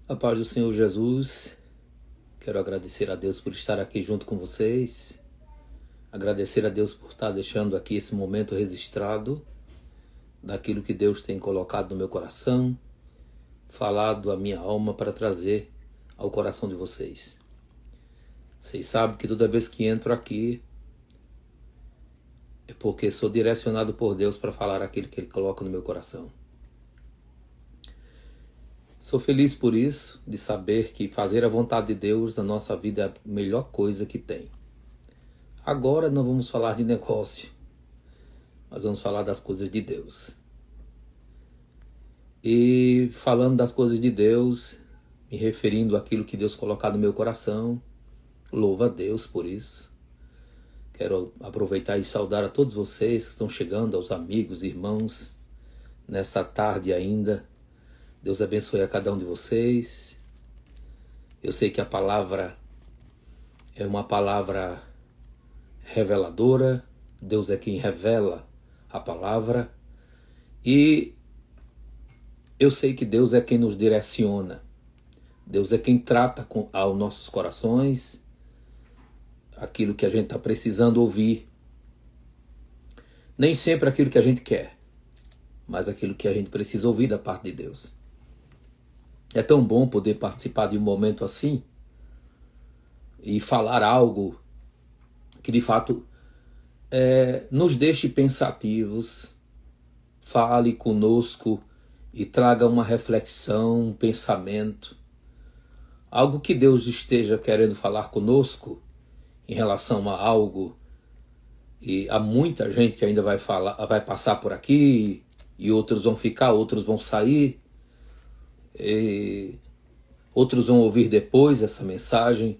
A paz do Senhor Jesus, quero agradecer a Deus por estar aqui junto com vocês, agradecer a Deus por estar deixando aqui esse momento registrado, daquilo que Deus tem colocado no meu coração, falado à minha alma para trazer ao coração de vocês. Vocês sabem que toda vez que entro aqui, é porque sou direcionado por Deus para falar aquilo que Ele coloca no meu coração. Sou feliz por isso, de saber que fazer a vontade de Deus na nossa vida é a melhor coisa que tem. Agora não vamos falar de negócio, mas vamos falar das coisas de Deus. E falando das coisas de Deus, me referindo àquilo que Deus colocar no meu coração, louvo a Deus por isso. Quero aproveitar e saudar a todos vocês que estão chegando, aos amigos, irmãos, nessa tarde ainda. Deus abençoe a cada um de vocês. Eu sei que a palavra é uma palavra reveladora. Deus é quem revela a palavra. E eu sei que Deus é quem nos direciona. Deus é quem trata aos nossos corações aquilo que a gente está precisando ouvir. Nem sempre aquilo que a gente quer, mas aquilo que a gente precisa ouvir da parte de Deus. É tão bom poder participar de um momento assim e falar algo que de fato nos deixe pensativos, fale conosco e traga uma reflexão, um pensamento, algo que Deus esteja querendo falar conosco em relação a algo. E há muita gente que ainda vai passar por aqui, e outros vão ficar, outros vão sair. E outros vão ouvir depois essa mensagem,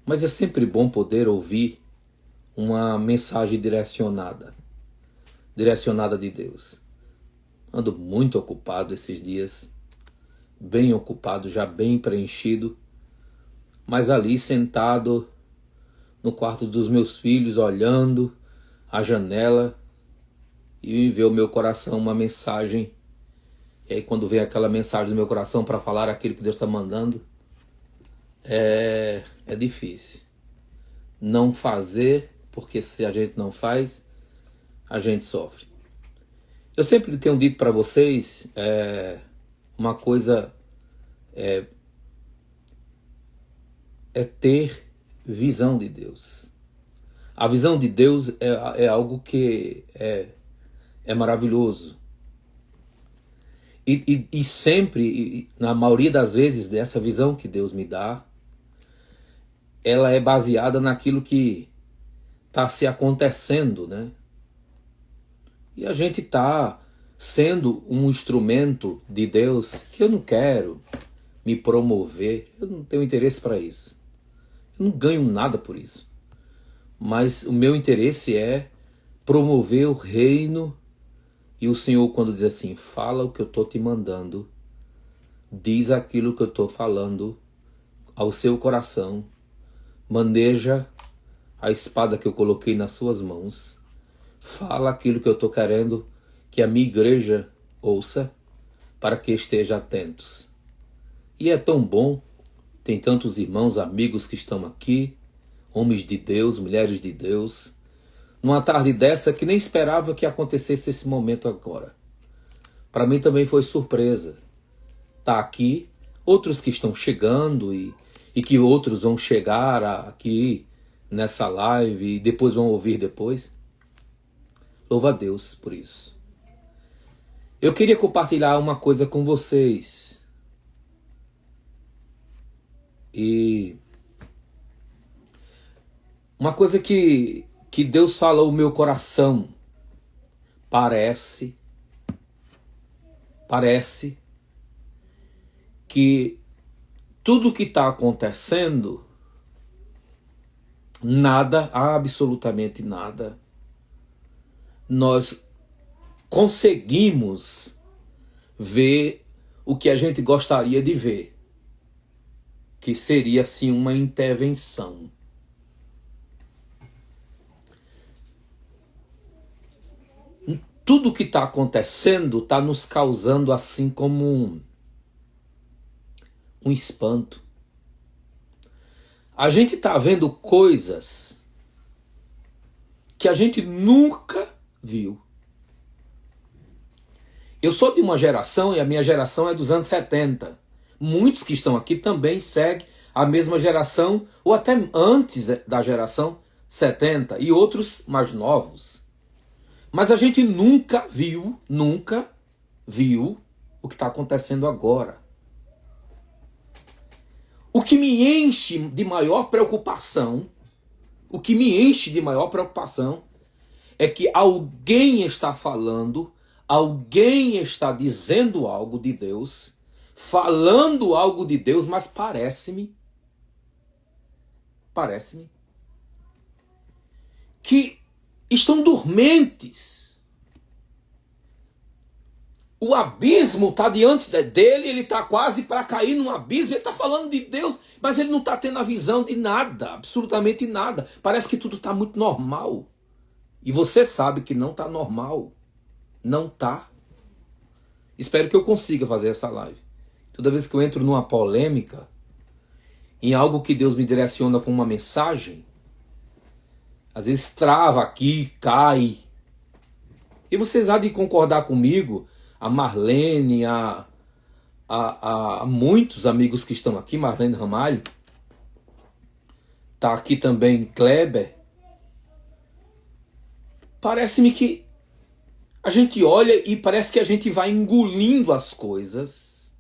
mas é sempre bom poder ouvir uma mensagem direcionada de Deus. Ando muito ocupado esses dias, bem ocupado, já bem preenchido, mas ali sentado no quarto dos meus filhos, olhando a janela, e me veio ao meu coração uma mensagem. E aí quando vem aquela mensagem do meu coração para falar aquilo que Deus está mandando, é difícil. Não fazer, porque se a gente não faz, a gente sofre. Eu sempre tenho dito para vocês uma coisa, é ter visão de Deus. A visão de Deus é algo que é maravilhoso. E sempre, na maioria das vezes, dessa visão que Deus me dá, ela é baseada naquilo que está se acontecendo, né? E a gente está sendo um instrumento de Deus, que eu não quero me promover, eu não tenho interesse para isso. Eu não ganho nada por isso. Mas o meu interesse é promover o reino. E o Senhor, quando diz assim, fala o que eu estou te mandando, diz aquilo que eu estou falando ao seu coração, maneja a espada que eu coloquei nas suas mãos, fala aquilo que eu estou querendo que a minha igreja ouça, para que esteja atentos. E é tão bom, tem tantos irmãos, amigos que estão aqui, homens de Deus, mulheres de Deus, numa tarde dessa que nem esperava que acontecesse esse momento agora. Para mim também foi surpresa. Tá aqui, outros que estão chegando e que outros vão chegar aqui nessa live e depois vão ouvir depois. Louva a Deus por isso. Eu queria compartilhar uma coisa com vocês. E uma coisa que Deus fala ao meu coração, parece que tudo que está acontecendo, nada, absolutamente nada, nós conseguimos ver o que a gente gostaria de ver, que seria assim uma intervenção. Tudo que está acontecendo está nos causando assim como um espanto. A gente está vendo coisas que a gente nunca viu. Eu sou de uma geração, e a minha geração é dos anos 70. Muitos que estão aqui também seguem a mesma geração, ou até antes da geração 70, e outros mais novos. Mas a gente nunca viu o que está acontecendo agora. O que me enche de maior preocupação, é que alguém está falando, alguém está dizendo algo de Deus, falando algo de Deus, mas parece-me que estão dormentes. O abismo está diante dele, ele está quase para cair num abismo, ele está falando de Deus, mas ele não está tendo a visão de nada, absolutamente nada. Parece que tudo está muito normal. E você sabe que não está normal. Não está. Espero que eu consiga fazer essa live. Toda vez que eu entro numa polêmica, em algo que Deus me direciona com uma mensagem, às vezes trava aqui, cai. E vocês há de concordar comigo, a Marlene, a muitos amigos que estão aqui, Marlene Ramalho, está aqui também Kleber. Parece-me que a gente olha e parece que a gente vai engolindo as coisas.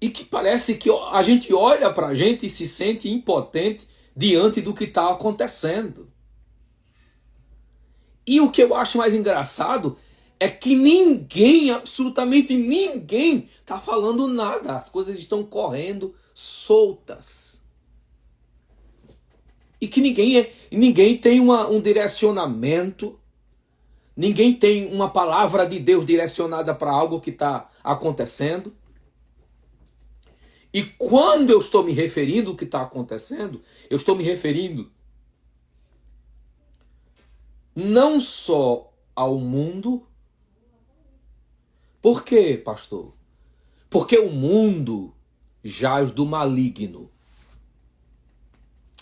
E que parece que a gente olha para a gente e se sente impotente diante do que está acontecendo. E o que eu acho mais engraçado é que ninguém, absolutamente ninguém, está falando nada. As coisas estão correndo soltas. E que ninguém tem um direcionamento, ninguém tem uma palavra de Deus direcionada para algo que está acontecendo. E quando eu estou me referindo ao que está acontecendo, eu estou me referindo não só ao mundo. Por quê, pastor? Porque o mundo jaz do maligno.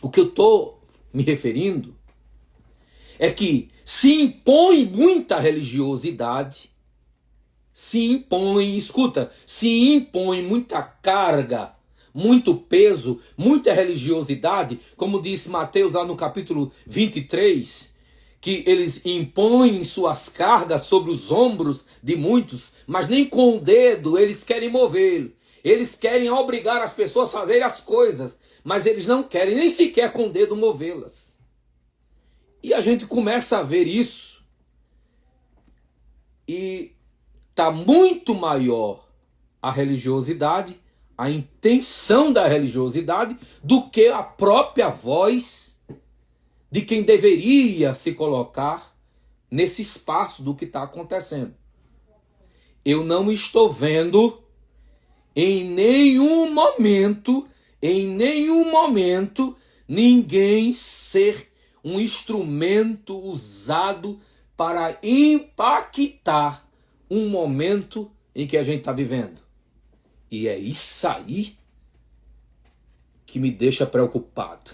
O que eu estou me referindo é que se impõe muita religiosidade, se impõe muita carga, muito peso, muita religiosidade, como disse Mateus lá no capítulo 23, que eles impõem suas cargas sobre os ombros de muitos, mas nem com o dedo eles querem movê-lo. Eles querem obrigar as pessoas a fazerem as coisas, mas eles não querem nem sequer com o dedo movê-las. E a gente começa a ver isso, e está muito maior a religiosidade, a intenção da religiosidade, do que a própria voz de quem deveria se colocar nesse espaço do que está acontecendo. Eu não estou vendo em nenhum momento, ninguém ser um instrumento usado para impactar um momento em que a gente está vivendo. E é isso aí que me deixa preocupado.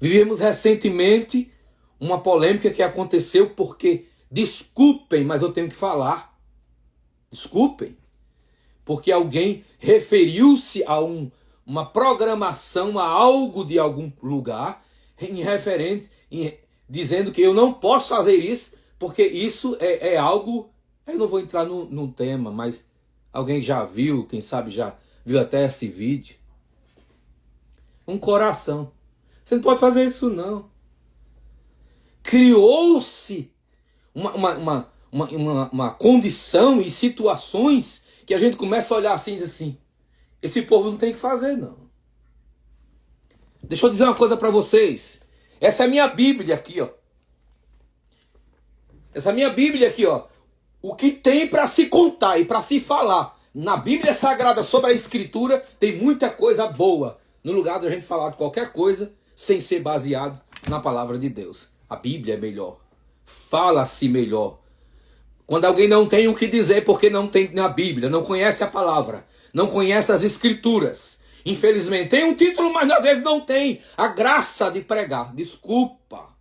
Vivemos recentemente uma polêmica que aconteceu porque, desculpem, mas eu tenho que falar. Desculpem. Porque alguém referiu-se a uma programação, a algo de algum lugar, dizendo que eu não posso fazer isso, porque isso é algo... Eu não vou entrar no tema, mas alguém já viu, quem sabe já viu até esse vídeo. Um coração. Você não pode fazer isso, não. Criou-se uma condição e situações que a gente começa a olhar assim e diz assim, esse povo não tem o que fazer, não. Deixa eu dizer uma coisa para vocês. Essa é a minha Bíblia aqui, ó. Essa é a minha Bíblia aqui, ó. O que tem para se contar e para se falar na Bíblia Sagrada sobre a Escritura, tem muita coisa boa. No lugar de a gente falar de qualquer coisa sem ser baseado na palavra de Deus. A Bíblia é melhor. Fala-se melhor. Quando alguém não tem o que dizer porque não tem na Bíblia, não conhece a palavra, não conhece as escrituras. Infelizmente, tem um título, mas às vezes não tem a graça de pregar. Desculpa.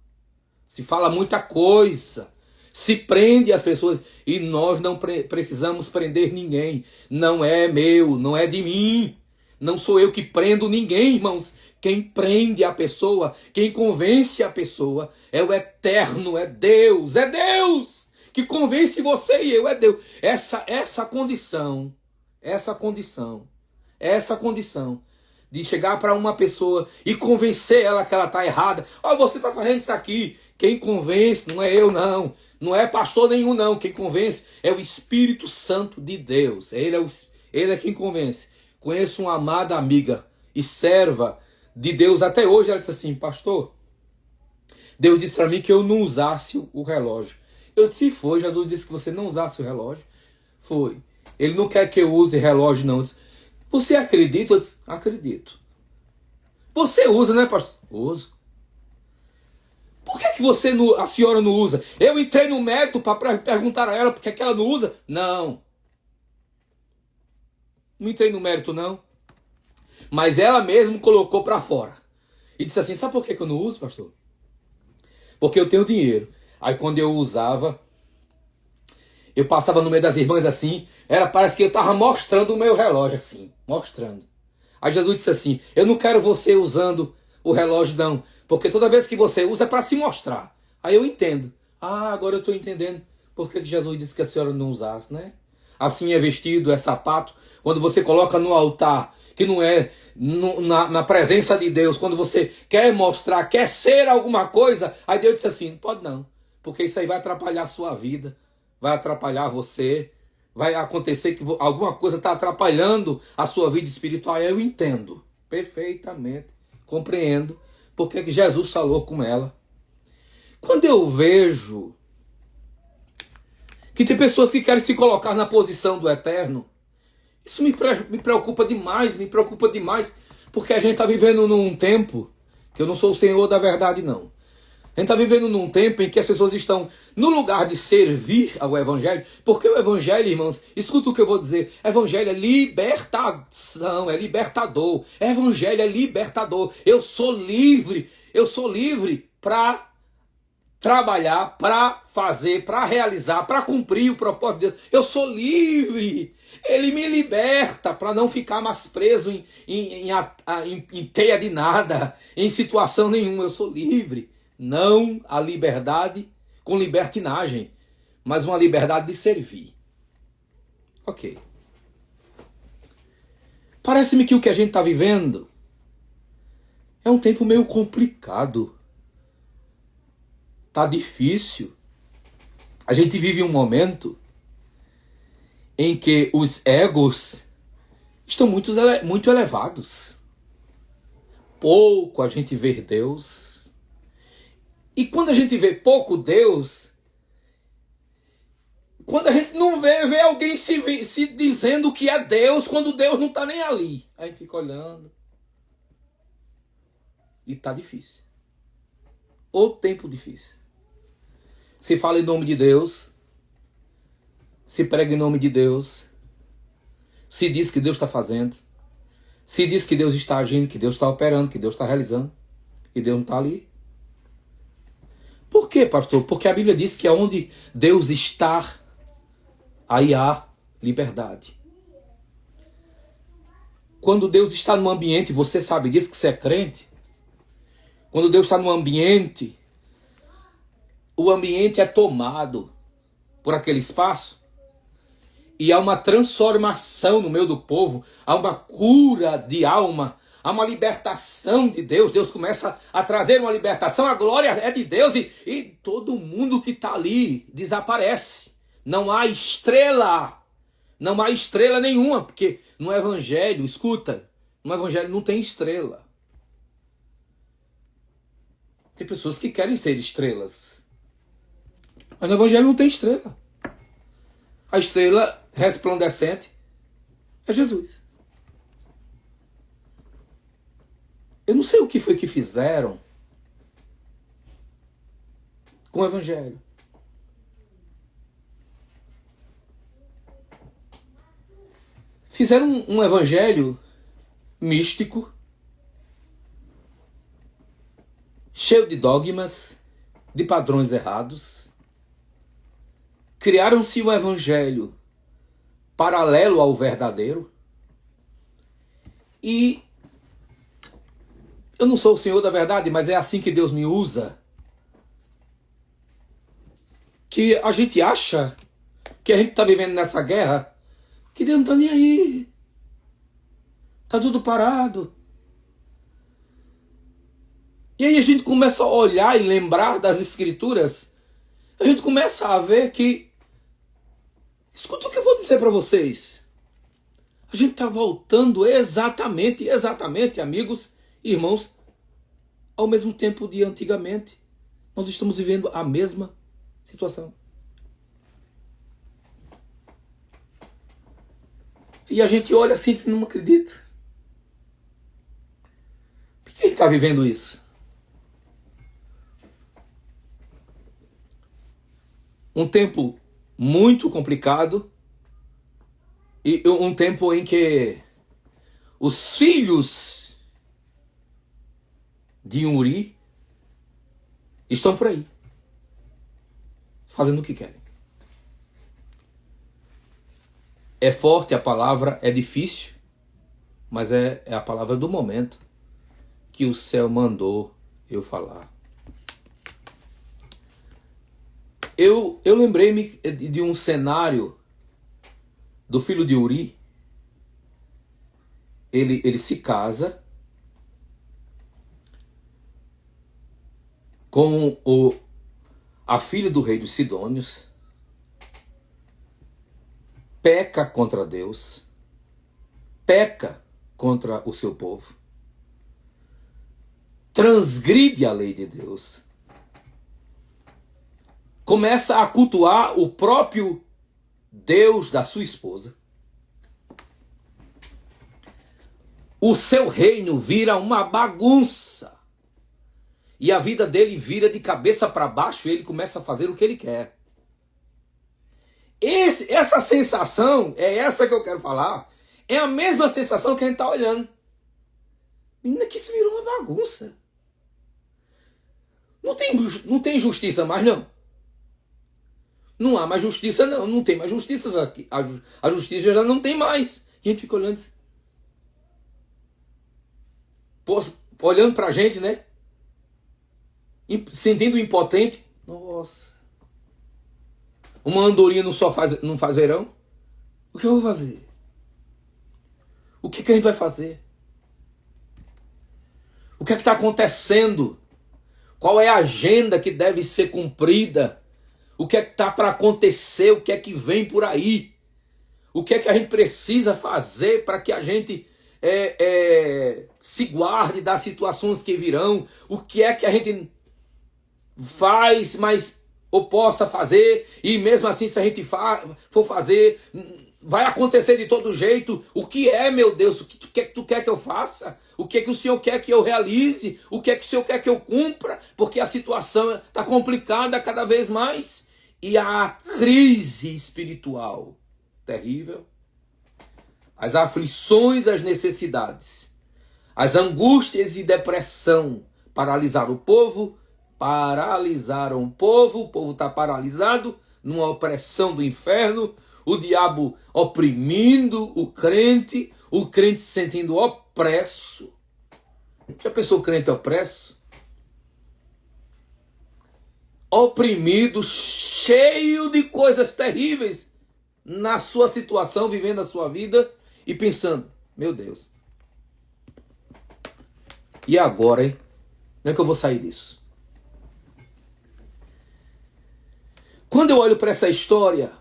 Se fala muita coisa. Se prende as pessoas. E nós não precisamos prender ninguém. Não é meu, não é de mim. Não sou eu que prendo ninguém, irmãos. Quem prende a pessoa, quem convence a pessoa é o Eterno, é Deus. É Deus que convence você e eu, é Deus. Essa condição de chegar para uma pessoa e convencer ela que ela está errada. Ó, você está fazendo isso aqui. Quem convence não é eu, não. Não é pastor nenhum, não. Quem convence é o Espírito Santo de Deus. Ele é quem convence. Conheço uma amada amiga e serva de Deus até hoje. Ela disse assim: pastor, Deus disse para mim que eu não usasse o relógio. Eu disse: foi, Jesus disse que você não usasse o relógio. Foi. Ele não quer que eu use relógio, não. Eu disse: você acredita? Eu disse: acredito. Você usa, né, pastor? Uso. Por que a senhora não usa? Eu entrei no mérito para perguntar a ela por que ela não usa? Não. Não entrei no mérito, não. Mas ela mesma colocou para fora. E disse assim: sabe por que eu não uso, pastor? Porque eu tenho dinheiro. Aí quando eu usava, eu passava no meio das irmãs assim, parece que eu estava mostrando o meu relógio assim, mostrando. Aí Jesus disse assim: eu não quero você usando o relógio não, porque toda vez que você usa é para se mostrar. Aí eu entendo. Ah, agora eu estou entendendo por que Jesus disse que a senhora não usasse, né? Assim é vestido, é sapato. Quando você coloca no altar, que não é na presença de Deus, quando você quer mostrar, quer ser alguma coisa, aí Deus disse assim: não pode não, porque isso aí vai atrapalhar a sua vida, vai atrapalhar você, vai acontecer que alguma coisa está atrapalhando a sua vida espiritual. Aí eu entendo perfeitamente, compreendo porque que Jesus falou com ela. Quando eu vejo que tem pessoas que querem se colocar na posição do Eterno, isso me preocupa demais, porque a gente está vivendo num tempo que eu não sou o Senhor da verdade, não. A gente está vivendo num tempo em que as pessoas estão no lugar de servir ao Evangelho, porque o Evangelho, irmãos, escuta o que eu vou dizer, Evangelho é libertação, é libertador, Evangelho é libertador, eu sou livre para trabalhar, para fazer, para realizar, para cumprir o propósito de Deus. Eu sou livre. Ele me liberta para não ficar mais preso em teia de nada, em situação nenhuma. Eu sou livre. Não a liberdade com libertinagem, mas uma liberdade de servir. Ok. Parece-me que o que a gente está vivendo é um tempo meio complicado. Tá difícil. A gente vive um momento em que os egos estão muito elevados. Pouco a gente vê Deus. E quando a gente vê pouco Deus, quando a gente não vê alguém se dizendo que é Deus, quando Deus não está nem ali. A gente fica olhando. E tá difícil. O tempo difícil. Se fala em nome de Deus, se prega em nome de Deus, se diz que Deus está fazendo, se diz que Deus está agindo, que Deus está operando, que Deus está realizando, e Deus não está ali. Por quê, pastor? Porque a Bíblia diz que onde Deus está, aí há liberdade. Quando Deus está num ambiente, você sabe disso que você é crente, quando Deus está num ambiente, o ambiente é tomado por aquele espaço e há uma transformação no meio do povo, há uma cura de alma, há uma libertação de Deus. Deus começa a trazer uma libertação, a glória é de Deus e todo mundo que está ali desaparece. Não há estrela nenhuma, porque no Evangelho, escuta, no Evangelho não tem estrela. Tem pessoas que querem ser estrelas. Mas no Evangelho não tem estrela. A estrela resplandecente é Jesus. Eu não sei o que foi que fizeram com o Evangelho. Fizeram um evangelho místico, cheio de dogmas, de padrões errados. Criaram-se um evangelho paralelo ao verdadeiro. E eu não sou o Senhor da verdade, mas é assim que Deus me usa. Que a gente acha que a gente está vivendo nessa guerra, que Deus não está nem aí. Está tudo parado. E aí a gente começa a olhar e lembrar das Escrituras. A gente começa a ver que... Escuta o que eu vou dizer para vocês. A gente está voltando exatamente, amigos e irmãos, ao mesmo tempo de antigamente. Nós estamos vivendo a mesma situação. E a gente olha assim e não acredita. Por que a gente está vivendo isso? Um tempo muito complicado e um tempo em que os filhos de Uri estão por aí, fazendo o que querem. É forte a palavra, é difícil, mas é a palavra do momento que o céu mandou eu falar. Eu lembrei-me de um cenário do filho de Uri. Ele se casa com a filha do rei dos Sidônios, peca contra Deus, peca contra o seu povo, transgride a lei de Deus, começa a cultuar o próprio Deus da sua esposa. O seu reino vira uma bagunça. E a vida dele vira de cabeça para baixo e ele começa a fazer o que ele quer. Essa sensação, é essa que eu quero falar, é a mesma sensação que a gente está olhando. Menina, que isso virou uma bagunça. Não tem justiça mais, não. Não há mais justiça, não. Não tem mais justiça aqui. A justiça já não tem mais. E a gente fica olhando assim. Olhando pra gente, né? Sentindo impotente. Nossa. Uma andorinha não faz verão? O que eu vou fazer? O que a gente vai fazer? O que é que está acontecendo? Qual é a agenda que deve ser cumprida? O que é que está para acontecer? O que é que vem por aí? O que é que a gente precisa fazer para que a gente se guarde das situações que virão? O que é que a gente faz, mas ou possa fazer, e mesmo assim se a gente for fazer, vai acontecer de todo jeito? O que é, meu Deus? O que tu quer que eu faça? O que é que o Senhor quer que eu realize? O que é que o Senhor quer que eu cumpra? Porque a situação está complicada cada vez mais. E a crise espiritual terrível, as aflições, as necessidades, as angústias e depressão paralisaram o povo, o povo está paralisado numa opressão do inferno, o diabo oprimindo o crente se sentindo opresso. Já pensou o crente opresso? Oprimido, cheio de coisas terríveis na sua situação, vivendo a sua vida e pensando, meu Deus, e agora, hein? Como é que eu vou sair disso? Quando eu olho para essa história,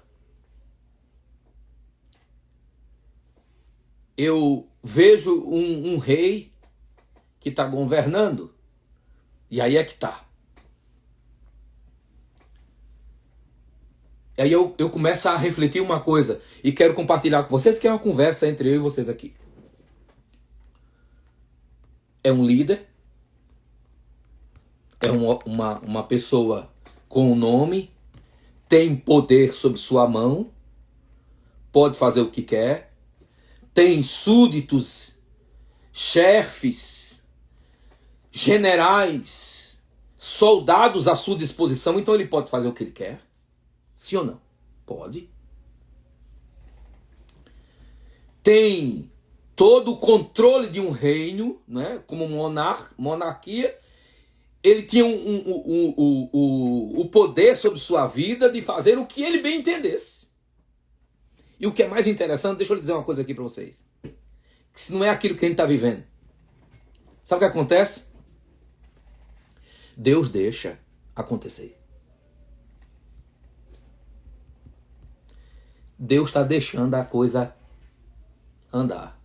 eu vejo um rei que está governando, e aí é que está. Aí eu começo a refletir uma coisa e quero compartilhar com vocês, que é uma conversa entre eu e vocês aqui. É um líder, é uma pessoa com um nome, tem poder sob sua mão, pode fazer o que quer, tem súditos, chefes, generais, soldados à sua disposição, então ele pode fazer o que ele quer? Sim ou não? Pode. Tem todo o controle de um reino, né? Como monarquia, ele tinha o poder sobre sua vida de fazer o que ele bem entendesse. E o que é mais interessante, deixa eu dizer uma coisa aqui para vocês. Que se não é aquilo que a gente está vivendo. Sabe o que acontece? Deus deixa acontecer. Deus está deixando a coisa andar.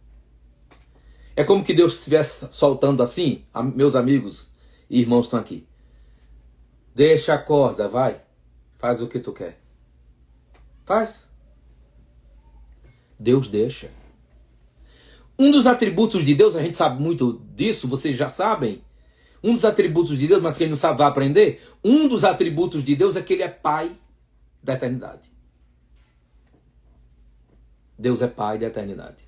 É como que Deus estivesse soltando assim, meus amigos e irmãos estão aqui. Deixa a corda, vai. Faz o que tu quer. Faz. Deus deixa. Um dos atributos de Deus, a gente sabe muito disso, vocês já sabem. Um dos atributos de Deus, mas quem não sabe vai aprender. Um dos atributos de Deus é que ele é Pai da eternidade. Deus é Pai da eternidade.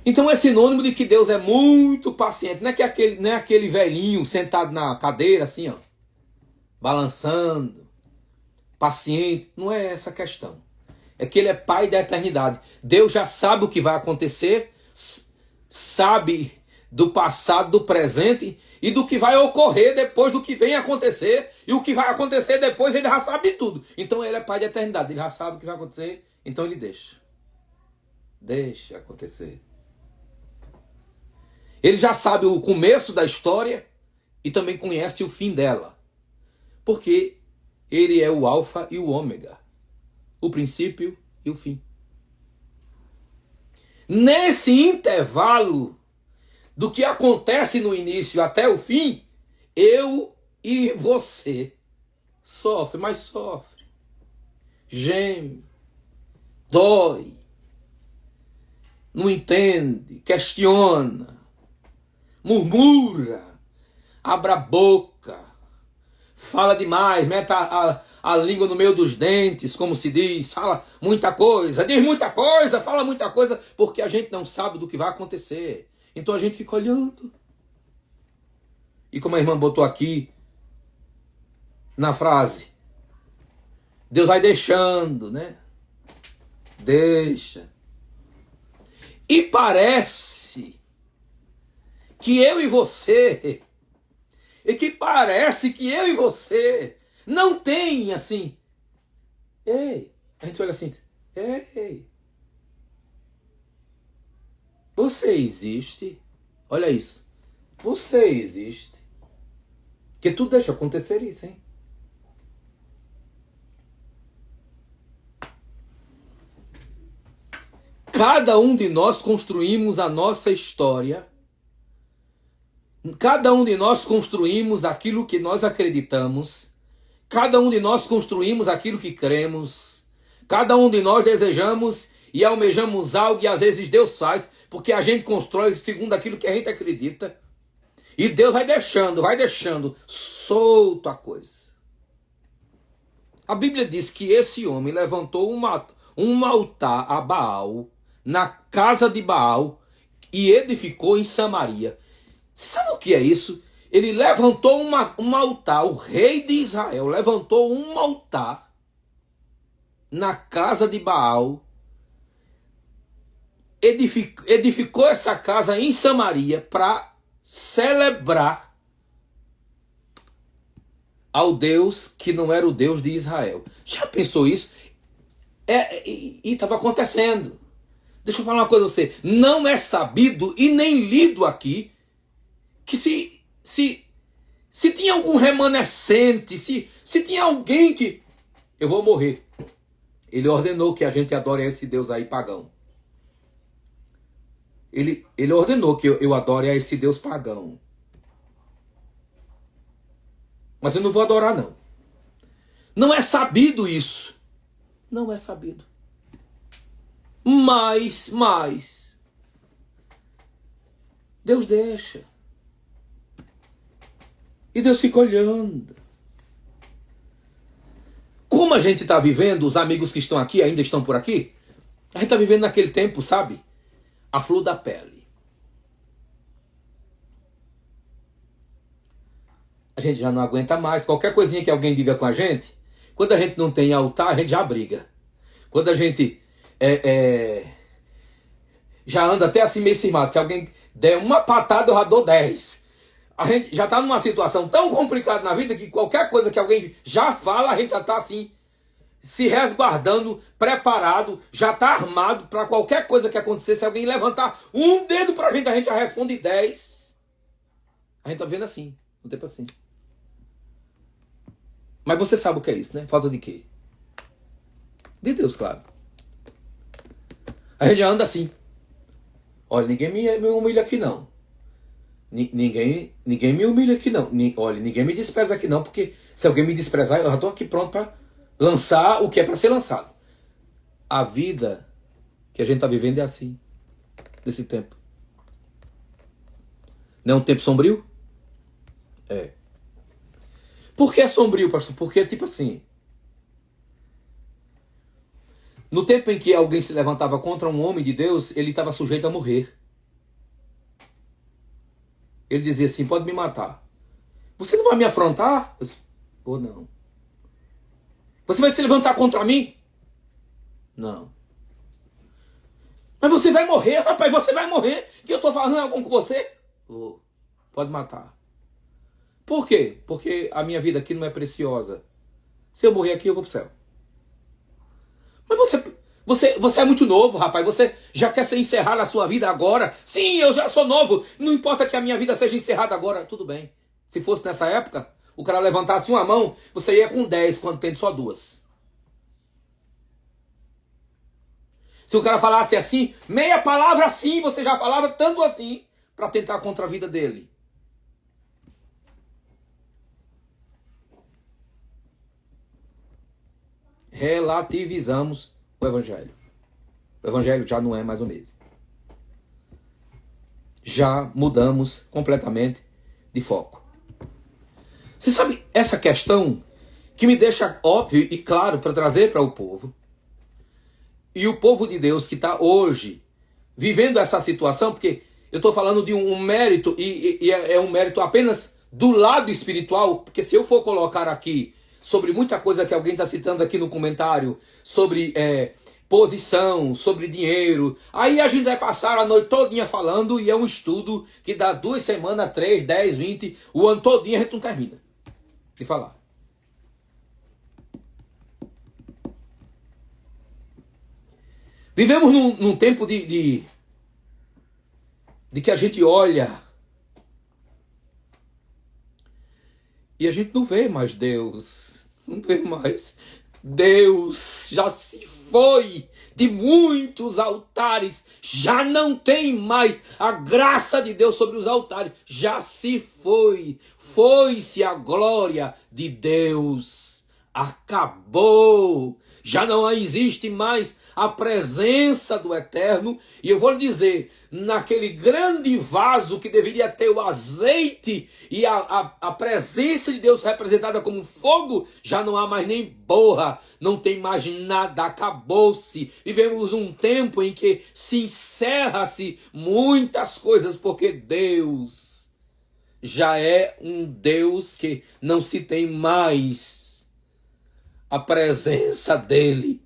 Então é sinônimo de que Deus é muito paciente. Não é aquele velhinho sentado na cadeira assim, ó, balançando, paciente. Não é essa a questão. É que ele é Pai da eternidade. Deus já sabe o que vai acontecer, sabe do passado, do presente e do que vai ocorrer depois do que vem acontecer. E o que vai acontecer depois ele já sabe de tudo. Então ele é Pai da eternidade. Ele já sabe o que vai acontecer, então ele deixa. Deixa acontecer. Ele já sabe o começo da história e também conhece o fim dela. Porque ele é o alfa e o ômega. O princípio e o fim. Nesse intervalo do que acontece no início até o fim, eu e você sofre, mas sofre. Geme. Dói. Não entende. Questiona. Murmura, abre a boca, fala demais, mete a língua no meio dos dentes, como se diz, fala muita coisa, diz muita coisa, fala muita coisa, porque a gente não sabe do que vai acontecer. Então a gente fica olhando. E como a irmã botou aqui, na frase, Deus vai deixando, né? Deixa. E parece que eu e você, não tem assim, a gente olha assim, você existe, olha isso, você existe, que tu deixa acontecer isso, hein? Cada um de nós construímos a nossa história. Cada um de nós construímos aquilo que nós acreditamos. Cada um de nós construímos aquilo que cremos. Cada um de nós desejamos e almejamos algo e às vezes Deus faz, porque a gente constrói segundo aquilo que a gente acredita. E Deus vai deixando solto a coisa. A Bíblia diz que esse homem levantou um altar a Baal, na casa de Baal, e edificou em Samaria. Você sabe o que é isso? Ele levantou um altar, o rei de Israel levantou um altar na casa de Baal, edificou essa casa em Samaria para celebrar ao Deus que não era o Deus de Israel. Já pensou isso? E estava acontecendo. Deixa eu falar uma coisa a você. Não é sabido e nem lido aqui que se tinha algum remanescente, se tinha alguém que... Eu vou morrer. Ele ordenou que a gente adore esse Deus aí pagão. Ele ordenou que eu adore a esse Deus pagão. Mas eu não vou adorar, não. Não é sabido isso. Não é sabido. Mas Deus deixa. E Deus fica olhando. Como a gente está vivendo, os amigos que estão aqui ainda estão por aqui. A gente está vivendo naquele tempo, sabe? A flor da pele. A gente já não aguenta mais. Qualquer coisinha que alguém diga com a gente, quando a gente não tem altar, a gente já briga. Quando a gente já anda até assim meio cismado. Se alguém der uma patada, eu já dou 10. A gente já está numa situação tão complicada na vida que qualquer coisa que alguém já fala, a gente já está assim, se resguardando, preparado, já está armado para qualquer coisa que acontecer. Se alguém levantar um dedo para a gente já responde 10. A gente está vendo assim, um tempo assim. Mas você sabe o que é isso, né? Falta de quê? De Deus, claro. A gente já anda assim. Olha, ninguém me humilha aqui não. Ninguém me humilha aqui não. Olha, ninguém me despreza aqui não, porque se alguém me desprezar, eu já estou aqui pronto para lançar o que é para ser lançado. A vida que a gente está vivendo é assim, nesse tempo. Não é um tempo sombrio? É. Por que é sombrio, pastor? Porque, tipo assim, no tempo em que alguém se levantava contra um homem de Deus, ele estava sujeito a morrer. Ele dizia assim, pode me matar. Você não vai me afrontar? Eu disse, ou não. Você vai se levantar contra mim? Não. Mas você vai morrer, rapaz, você vai morrer. Que eu estou falando algo com você? Oh, pode matar. Por quê? Porque a minha vida aqui não é preciosa. Se eu morrer aqui, eu vou pro céu. Mas você é muito novo, rapaz. Você já quer ser encerrado a sua vida agora? Sim, eu já sou novo. Não importa que a minha vida seja encerrada agora. Tudo bem. Se fosse nessa época, o cara levantasse uma mão, você ia com 10 quando tem só 2. Se o cara falasse assim, meia palavra assim, você já falava tanto assim, para tentar contra a vida dele. Relativizamos o Evangelho. O Evangelho já não é mais o mesmo. Já mudamos completamente de foco. Você sabe essa questão que me deixa óbvio e claro para trazer para o povo. E o povo de Deus que está hoje vivendo essa situação, porque eu estou falando de um mérito e é um mérito apenas do lado espiritual, porque se eu for colocar aqui sobre muita coisa que alguém está citando aqui no comentário, sobre posição, sobre dinheiro, aí a gente vai passar a noite todinha falando e é um estudo que dá 2 semanas, 3, 10, 20, o ano todinho a gente não termina de falar. Vivemos num tempo de que a gente olha e a gente não vê mais Deus. Não vê mais. Deus já se foi de muitos altares. Já não tem mais a graça de Deus sobre os altares. Já se foi. Foi-se a glória de Deus. Acabou. Já não existe mais a presença do Eterno. E eu vou lhe dizer, naquele grande vaso que deveria ter o azeite e a presença de Deus representada como fogo, já não há mais nem borra, não tem mais nada, acabou-se. Vivemos um tempo em que se encerra-se muitas coisas, porque Deus já é um Deus que não se tem mais a presença dele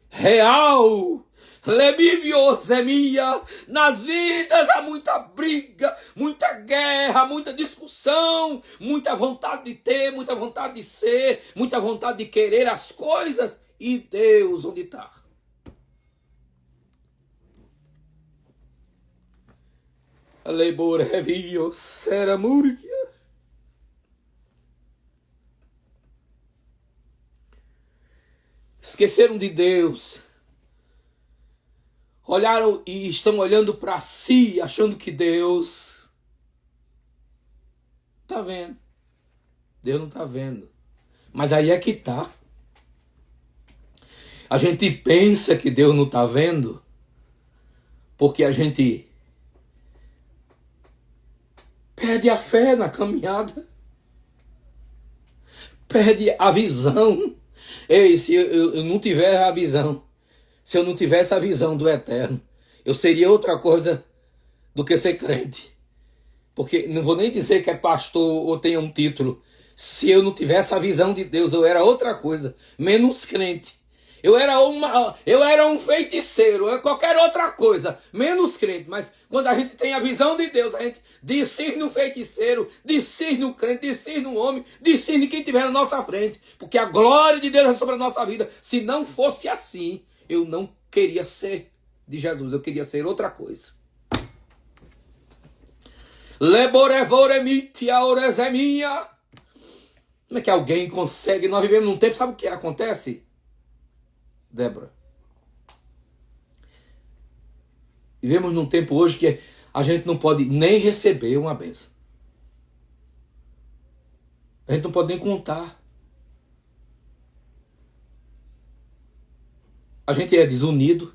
real. Lebiviozemia, nas vidas há muita briga, muita guerra, muita discussão, muita vontade de ter, muita vontade de ser, muita vontade de querer as coisas. E Deus onde está? Leborevioseramurgia. Esqueceram de Deus. Olharam e estão olhando para si, achando que Deus está vendo. Deus não está vendo. Mas aí é que está. A gente pensa que Deus não está vendo porque a gente perde a fé na caminhada. Perde a visão. Ei, se eu não tiver a visão, se eu não tivesse a visão do eterno, eu seria outra coisa do que ser crente. Porque não vou nem dizer que é pastor ou tenha um título. Se eu não tivesse a visão de Deus, eu era outra coisa, menos crente. Eu era um feiticeiro, qualquer outra coisa, menos crente. Mas quando a gente tem a visão de Deus, a gente discerne o feiticeiro, discerne o crente, discerne o homem, discerne quem estiver na nossa frente. Porque a glória de Deus é sobre a nossa vida. Se não fosse assim, eu não queria ser de Jesus, eu queria ser outra coisa. Leborevoremitia orezemia. Como é que alguém consegue? Nós vivemos num tempo, sabe o que acontece, Débora? Vivemos num tempo hoje que a gente não pode nem receber uma bênção. A gente não pode nem contar. A gente é desunido.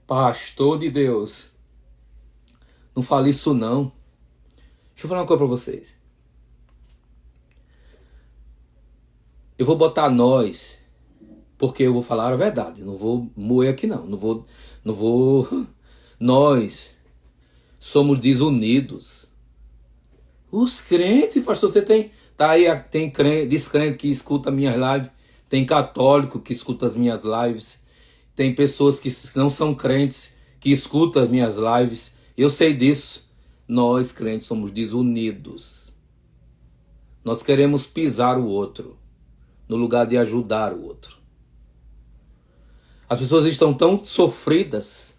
Pastor de Deus, não fale isso não. Deixa eu falar uma coisa para vocês. Eu vou botar nós, porque eu vou falar a verdade. Não vou moer aqui não. Não vou. Nós somos desunidos. Os crentes, pastor, você tem. Tá aí, tem descrente que escuta minhas lives. Tem católico que escuta as minhas lives. Tem pessoas que não são crentes que escutam as minhas lives. Eu sei disso. Nós, crentes, somos desunidos. Nós queremos pisar o outro no lugar de ajudar o outro. As pessoas estão tão sofridas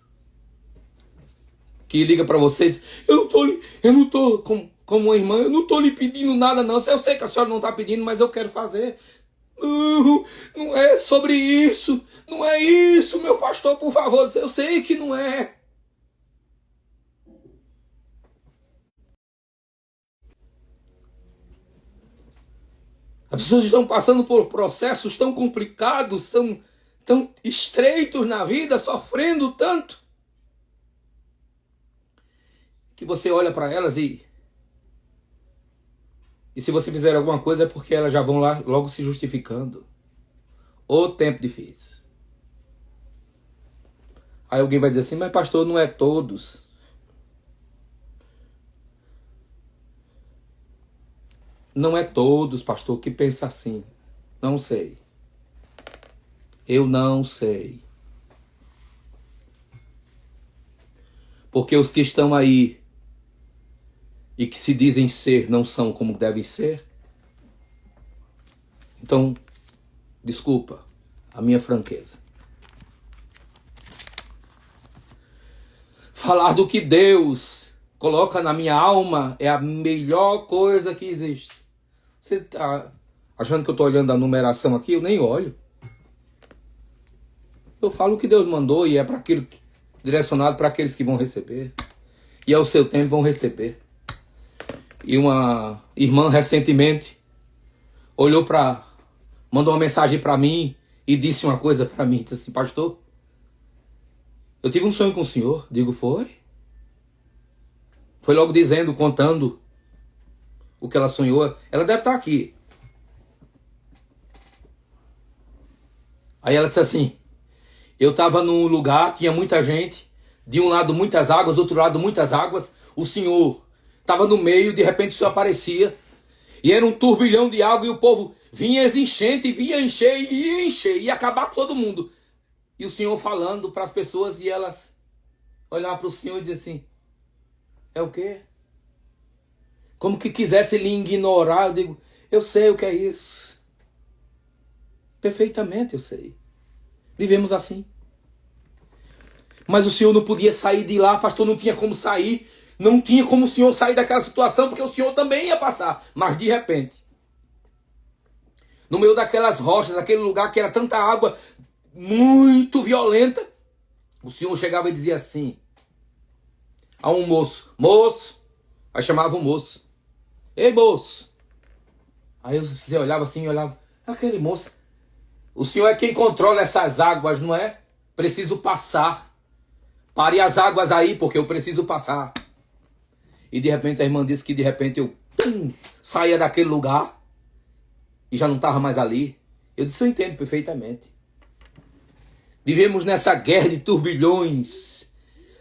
que liga para vocês. Eu não tô como uma irmã, eu não tô lhe pedindo nada não. Eu sei que a senhora não está pedindo, mas eu quero fazer. Não é sobre isso. Não é isso, meu pastor, por favor. Eu sei que não é. As pessoas estão passando por processos tão complicados, tão estreitos na vida, sofrendo tanto, que você olha para elas e se você fizer alguma coisa é porque elas já vão lá logo se justificando. Ô tempo difícil. Aí alguém vai dizer assim, mas pastor, não é todos. Não é todos, pastor, que pensa assim. Não sei. Eu não sei. Porque os que estão aí e que se dizem ser não são como devem ser. Então, desculpa a minha franqueza. Falar do que Deus coloca na minha alma é a melhor coisa que existe. Você está achando que eu estou olhando a numeração aqui? Eu nem olho. Eu falo o que Deus mandou e é para aquilo direcionado para aqueles que vão receber. E ao seu tempo vão receber. E uma irmã recentemente mandou uma mensagem para mim e disse uma coisa para mim. Disse assim, pastor, eu tive um sonho com o senhor. Digo, foi? Foi logo dizendo, contando o que ela sonhou. Ela deve estar aqui. Aí ela disse assim, eu estava num lugar, tinha muita gente, de um lado muitas águas, do outro lado muitas águas, o senhor estava no meio, de repente o senhor aparecia, e era um turbilhão de água, e o povo vinha enchente, vinha encher, ia acabar com todo mundo. E o senhor falando para as pessoas, e elas olhavam para o senhor e diziam assim, é o quê? Como que quisesse lhe ignorar. Eu digo, eu sei o que é isso. Perfeitamente eu sei. Vivemos assim. Mas o senhor não podia sair de lá, pastor, não tinha como sair. Não tinha como o senhor sair daquela situação, porque o senhor também ia passar. Mas de repente, no meio daquelas rochas, daquele lugar que era tanta água muito violenta, o senhor chegava e dizia assim a um moço, aí chamava o moço, ei moço, aí você olhava assim, aquele moço, o senhor é quem controla essas águas, não é? Preciso passar, pare as águas aí, porque eu preciso passar. E de repente a irmã disse que de repente eu saía daquele lugar e já não estava mais ali. Eu disse, eu entendo perfeitamente. Vivemos nessa guerra de turbilhões,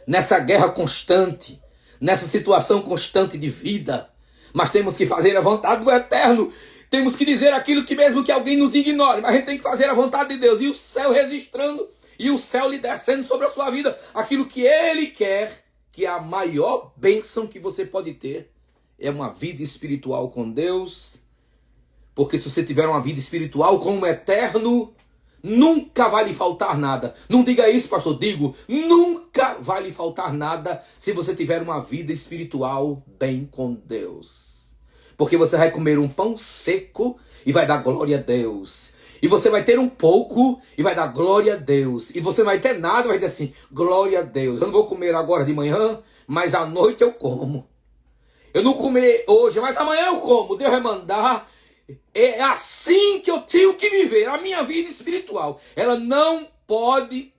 nessa guerra constante, nessa situação constante de vida. Mas temos que fazer a vontade do Eterno. Temos que dizer aquilo que mesmo que alguém nos ignore, mas a gente tem que fazer a vontade de Deus. E o céu registrando, e o céu lhe descendo sobre a sua vida aquilo que Ele quer, que é a maior bênção que você pode ter. É uma vida espiritual com Deus. Porque se você tiver uma vida espiritual com o Eterno, nunca vai lhe faltar nada. Não diga isso, pastor. Digo, nunca vai lhe faltar nada se você tiver uma vida espiritual bem com Deus. Porque você vai comer um pão seco e vai dar glória a Deus. E você vai ter um pouco e vai dar glória a Deus. E você não vai ter nada e vai dizer assim, glória a Deus. Eu não vou comer agora de manhã, mas à noite eu como. Eu não comerei hoje, mas amanhã eu como. Deus vai mandar. É assim que eu tenho que viver a minha vida espiritual. Ela não pode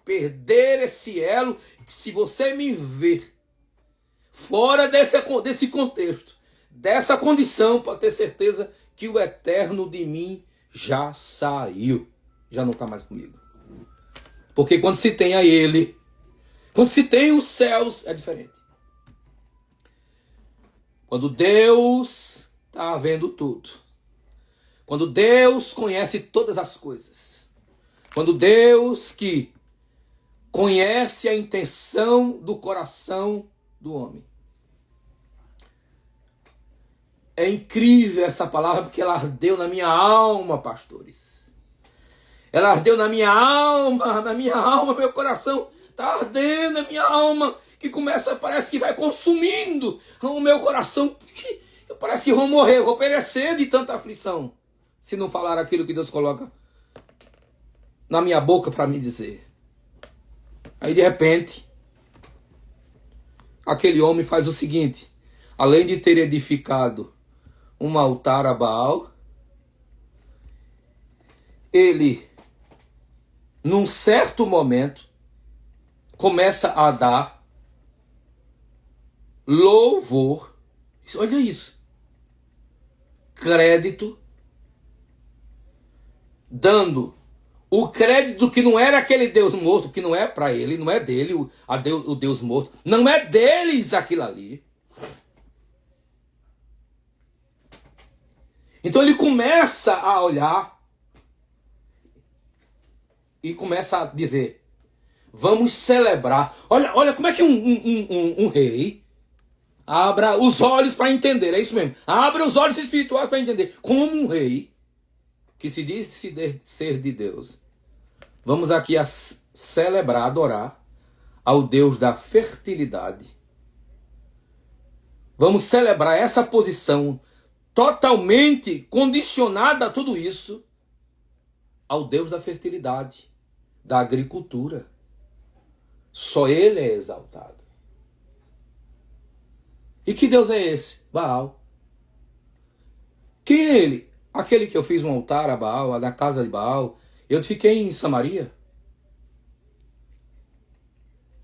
perder esse elo. Se você me ver fora desse contexto, dessa condição, pode ter certeza que o Eterno de mim já saiu. Já não está mais comigo. Porque quando se tem a Ele, quando se tem os céus, é diferente. Quando Deus está vendo tudo. Quando Deus conhece todas as coisas. Quando Deus que conhece a intenção do coração do homem. É incrível essa palavra porque ela ardeu na minha alma, pastores. Ela ardeu na minha alma, meu coração está ardendo, a minha alma que começa, parece que vai consumindo o meu coração. Parece que vou morrer, vou perecer de tanta aflição. Se não falar aquilo que Deus coloca na minha boca para me dizer. Aí de repente, aquele homem faz o seguinte. Além de ter edificado um altar a Baal, ele, num certo momento, começa a dar louvor. Olha isso. Crédito. Dando o crédito que não era aquele Deus morto, que não é para ele, não é dele, o Deus morto. Não é deles aquilo ali. Então ele começa a olhar e começa a dizer, vamos celebrar. Olha como é que um rei abra os olhos para entender, é isso mesmo. Abra os olhos espirituais para entender. Como um rei que se diz ser de Deus. Vamos aqui a celebrar, adorar ao Deus da fertilidade. Vamos celebrar essa posição totalmente condicionada a tudo isso ao Deus da fertilidade, da agricultura. Só Ele é exaltado. E que Deus é esse? Baal. Quem é Ele? Aquele que eu fiz um altar a Baal, na casa de Baal. Eu fiquei em Samaria.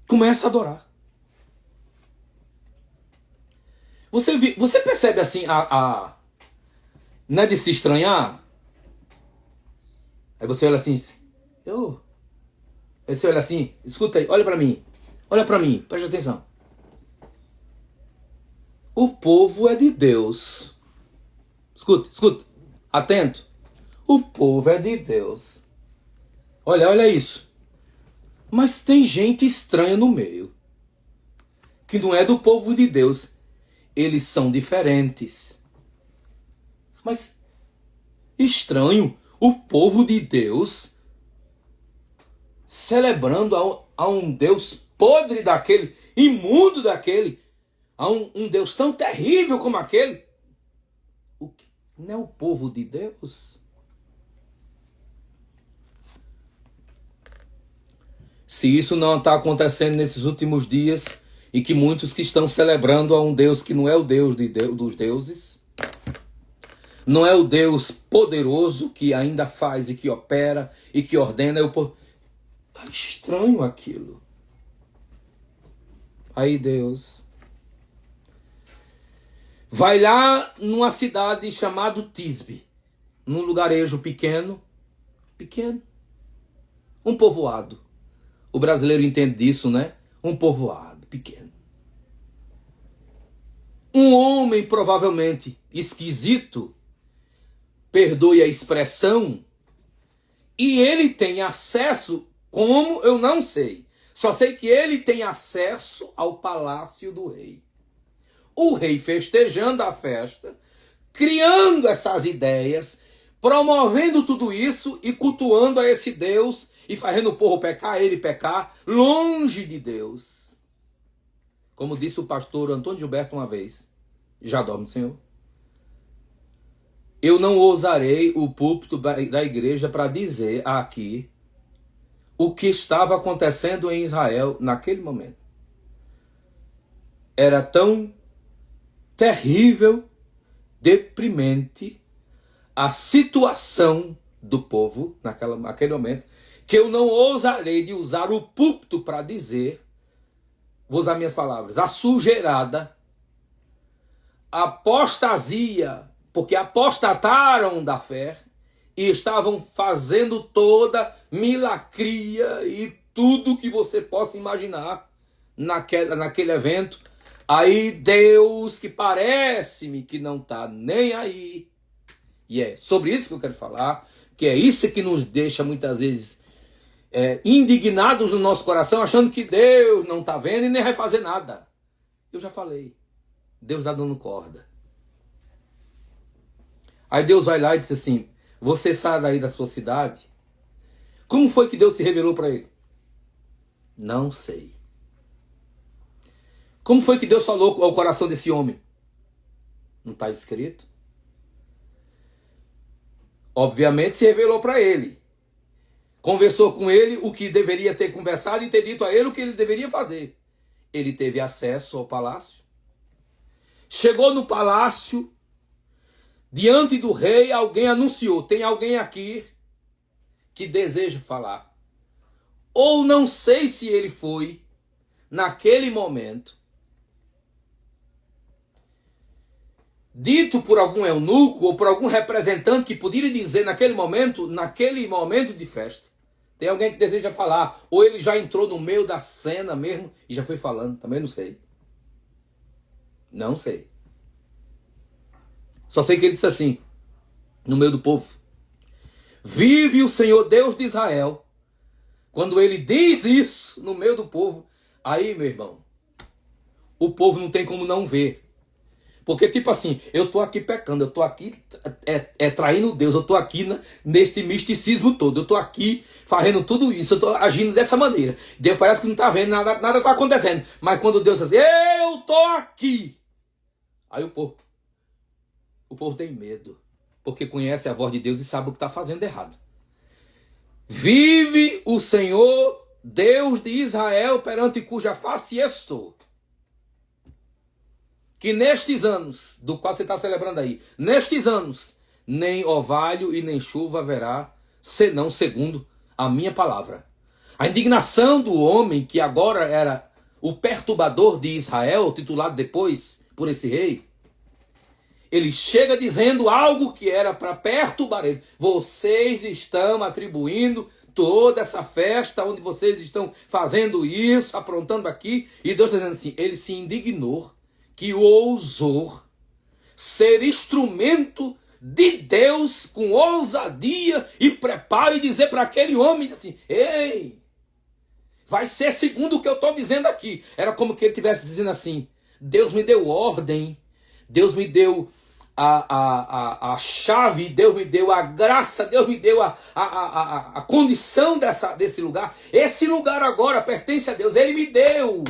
Começa a adorar. Você percebe assim, não é de se estranhar? Aí você olha assim, aí você olha assim, escuta aí, olha para mim, preste atenção. O povo é de Deus. Escuta, atento. O povo é de Deus. Olha isso. Mas tem gente estranha no meio, que não é do povo de Deus. Eles são diferentes. Mas estranho, o povo de Deus celebrando a um Deus podre daquele, imundo daquele, a um Deus tão terrível como aquele. Não é o povo de Deus? Se isso não está acontecendo nesses últimos dias, e que muitos que estão celebrando a um Deus que não é o Deus dos deuses, não é o Deus poderoso que ainda faz e que opera e que ordena, tá estranho aquilo. Aí Deus vai lá numa cidade chamada Tisbe, num lugarejo pequeno. Um povoado. O brasileiro entende disso, né? Um povoado pequeno. Um homem provavelmente esquisito, perdoe a expressão, e ele tem acesso, como eu não sei. Só sei que ele tem acesso ao palácio do rei. O rei festejando a festa, criando essas ideias, promovendo tudo isso e cultuando a esse Deus e fazendo o povo pecar, ele pecar, longe de Deus. Como disse o pastor Antônio Gilberto uma vez, já dorme, Senhor? Eu não ousarei o púlpito da igreja para dizer aqui o que estava acontecendo em Israel naquele momento. Era tão terrível, deprimente a situação do povo naquele momento, que eu não ousarei de usar o púlpito para dizer, vou usar minhas palavras, a sujeirada, a apostasia, porque apostataram da fé e estavam fazendo toda milacria e tudo que você possa imaginar naquele evento. Aí Deus, que parece-me que não está nem aí. E é sobre isso que eu quero falar, que é isso que nos deixa muitas vezes indignados no nosso coração, achando que Deus não está vendo e nem vai fazer nada. Eu já falei, Deus está dando corda. Aí Deus vai lá e diz assim, você sai daí da sua cidade? Como foi que Deus se revelou para ele? Não sei. Como foi que Deus falou ao coração desse homem? Não está escrito. Obviamente se revelou para ele. Conversou com ele o que deveria ter conversado e ter dito a ele o que ele deveria fazer. Ele teve acesso ao palácio. Chegou no palácio, diante do rei, alguém anunciou, tem alguém aqui que deseja falar. Ou não sei se ele foi, naquele momento, dito por algum eunuco ou por algum representante que poderia dizer naquele momento de festa, tem alguém que deseja falar, ou ele já entrou no meio da cena mesmo e já foi falando, também não sei. Não sei. Só sei que ele disse assim, no meio do povo, vive o Senhor Deus de Israel. Quando ele diz isso no meio do povo, aí, meu irmão, o povo não tem como não ver. Porque, tipo assim, eu estou aqui pecando, eu estou aqui traindo Deus, eu estou aqui neste misticismo todo, eu estou aqui fazendo tudo isso, eu estou agindo dessa maneira. Deus parece que não está vendo, nada está acontecendo. Mas quando Deus diz assim, eu estou aqui, aí o povo tem medo, porque conhece a voz de Deus e sabe o que está fazendo errado. Vive o Senhor, Deus de Israel, perante cuja face estou. Que nestes anos, do qual você está celebrando aí, nestes anos, nem orvalho e nem chuva haverá, senão segundo a minha palavra. A indignação do homem, que agora era o perturbador de Israel, titulado depois por esse rei, ele chega dizendo algo que era para perturbar ele. Vocês estão atribuindo toda essa festa onde vocês estão fazendo isso, aprontando aqui. E Deus está dizendo assim, ele se indignou que ousou ser instrumento de Deus com ousadia e preparo e dizer para aquele homem assim, ei, vai ser segundo o que eu estou dizendo aqui. Era como que ele estivesse dizendo assim, Deus me deu ordem, Deus me deu a chave, Deus me deu a graça, Deus me deu a condição desse lugar. Esse lugar agora pertence a Deus, Ele me deu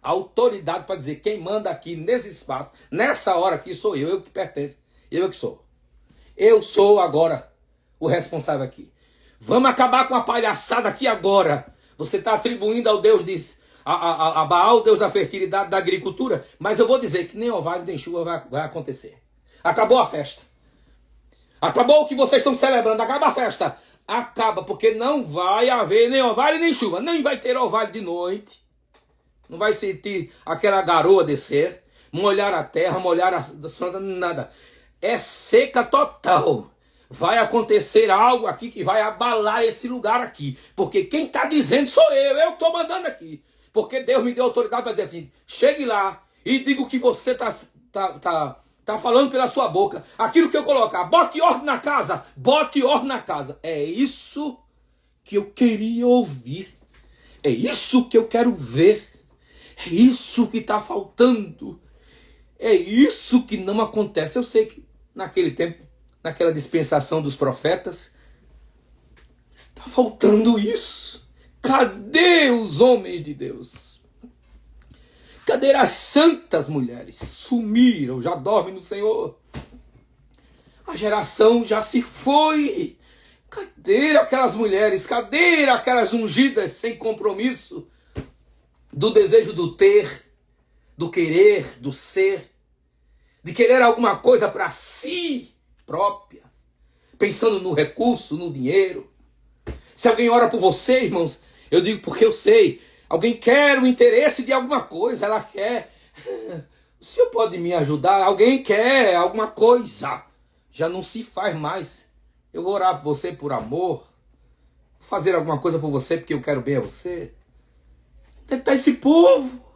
a autoridade para dizer quem manda aqui nesse espaço, nessa hora aqui sou eu que pertenço, eu que sou. Eu sou agora o responsável aqui. Vamos acabar com a palhaçada aqui agora. Você está atribuindo ao Deus a Baal, Deus da fertilidade, da agricultura, mas eu vou dizer que nem orvalho nem chuva vai acontecer. Acabou a festa. Acabou o que vocês estão celebrando, acaba a festa. Acaba, porque não vai haver nem orvalho nem chuva, nem vai ter orvalho de noite. Não vai sentir aquela garoa descer, molhar a terra, molhar as plantas, nada. É seca total. vai acontecer algo aqui que vai abalar esse lugar aqui. Porque quem está dizendo sou eu estou mandando aqui. Porque Deus me deu autoridade para dizer assim, chegue lá e diga o que você tá falando pela sua boca. Aquilo que eu colocar, bote ordem na casa, bote ordem na casa. É isso que eu queria ouvir. É isso que eu quero ver. É isso que está faltando. É isso que não acontece. Eu sei que naquele tempo, naquela dispensação dos profetas, está faltando isso. Cadê os homens de Deus? Cadê as santas mulheres? Sumiram, já dormem no Senhor. A geração já se foi. Cadê aquelas mulheres? Cadê aquelas ungidas sem compromisso? Do desejo do ter, do querer, do ser, de querer alguma coisa para si própria, pensando no recurso, no dinheiro. Se alguém ora por você, irmãos, eu digo porque eu sei, alguém quer o interesse de alguma coisa, ela quer, o senhor pode me ajudar? Alguém quer alguma coisa, já não se faz mais. Eu vou orar por você por amor, fazer alguma coisa por você porque eu quero bem a você. Onde é que está esse povo?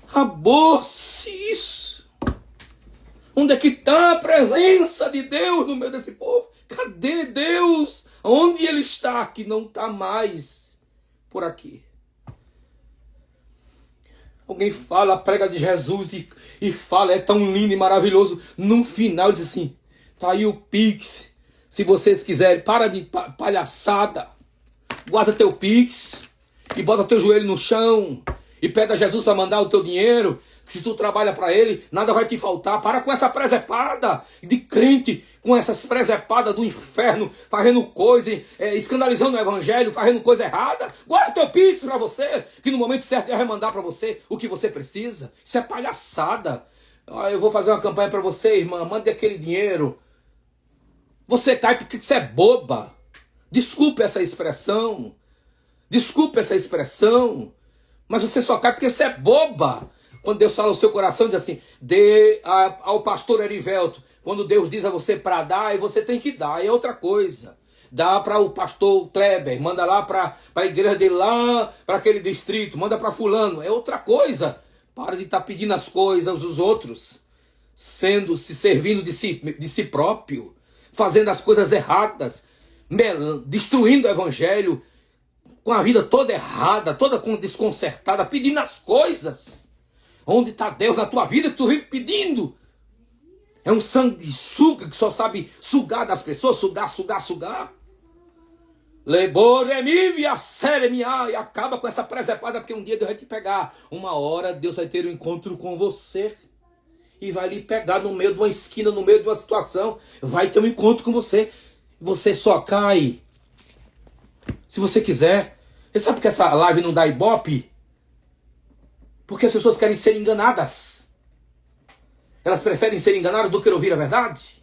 Acabou-se isso. Onde é que está a presença de Deus no meio desse povo? Cadê Deus? Onde Ele está? Que não está mais por aqui. Alguém fala, prega de Jesus e fala, é tão lindo e maravilhoso. No final diz assim, tá aí o Pix. Se vocês quiserem, para de palhaçada. Guarda teu Pix e bota teu joelho no chão. E pede a Jesus para mandar o teu dinheiro. Se tu trabalha para Ele, nada vai te faltar. Para com essa presepada de crente, com essas presepadas do inferno, fazendo coisa, escandalizando o evangelho, fazendo coisa errada. Guarda teu Pix para você, que no momento certo vai mandar para você o que você precisa. Isso é palhaçada. Eu vou fazer uma campanha para você, irmã, mande aquele dinheiro. Você cai porque você é boba. Desculpe essa expressão. Desculpe essa expressão. Mas você só cai porque você é boba. Quando Deus fala no seu coração, diz assim, dê ao pastor Erivelto. Quando Deus diz a você para dar, e você tem que dar, é outra coisa. Dá para o pastor Kleber, manda lá para a igreja dele lá, para aquele distrito, manda para fulano, é outra coisa. Para de estar pedindo as coisas dos outros, se servindo de si próprio, fazendo as coisas erradas, destruindo o evangelho, com a vida toda errada, toda desconcertada, pedindo as coisas. Onde está Deus na tua vida que tu vive pedindo? É um sanguessuga que só sabe sugar das pessoas, sugar. E acaba com essa presepada, porque um dia Deus vai te pegar. Uma hora Deus vai ter um encontro com você. E vai lhe pegar no meio de uma esquina, no meio de uma situação. Vai ter um encontro com você. Você só cai se você quiser. Você sabe por que essa live não dá ibope? Porque as pessoas querem ser enganadas. Elas preferem ser enganadas do que ouvir a verdade.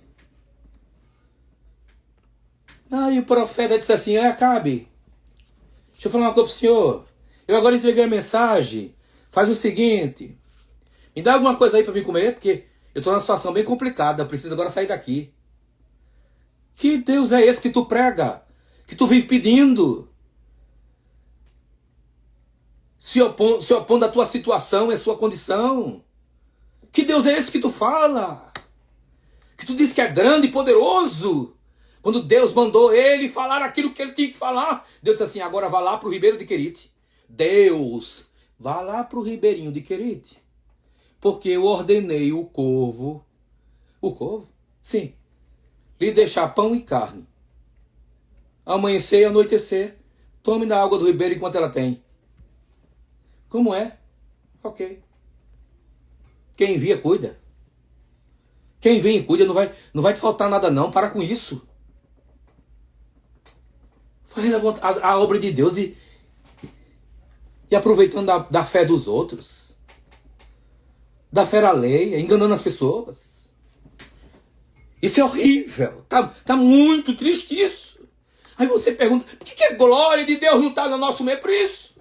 Aí o profeta disse assim, Acabe, deixa eu falar uma coisa pro senhor. Eu agora entreguei a mensagem. Faz o seguinte, me dá alguma coisa aí para mim comer, porque eu estou numa situação bem complicada. Eu preciso agora sair daqui. Que Deus é esse que tu prega? Que tu vive pedindo? Se opondo à tua situação, à sua condição. Que Deus é esse que tu fala? Que tu diz que é grande e poderoso? Quando Deus mandou ele falar aquilo que ele tinha que falar, Deus disse assim, agora vá lá para o Ribeiro de Querite. Deus, vá lá para o Ribeirinho de Querite. Porque eu ordenei o corvo, sim, lhe deixar pão e carne. Amanhecer e anoitecer, tome da água do ribeiro enquanto ela tem. Como é? Ok. Quem envia, cuida. Quem vem e cuida, não vai te faltar nada não, para com isso. Fazendo a obra de Deus e aproveitando da fé dos outros. Da fé alheia, enganando as pessoas. Isso é horrível. Tá muito triste isso. Aí você pergunta, por que a glória de Deus não está no nosso meio? Por isso.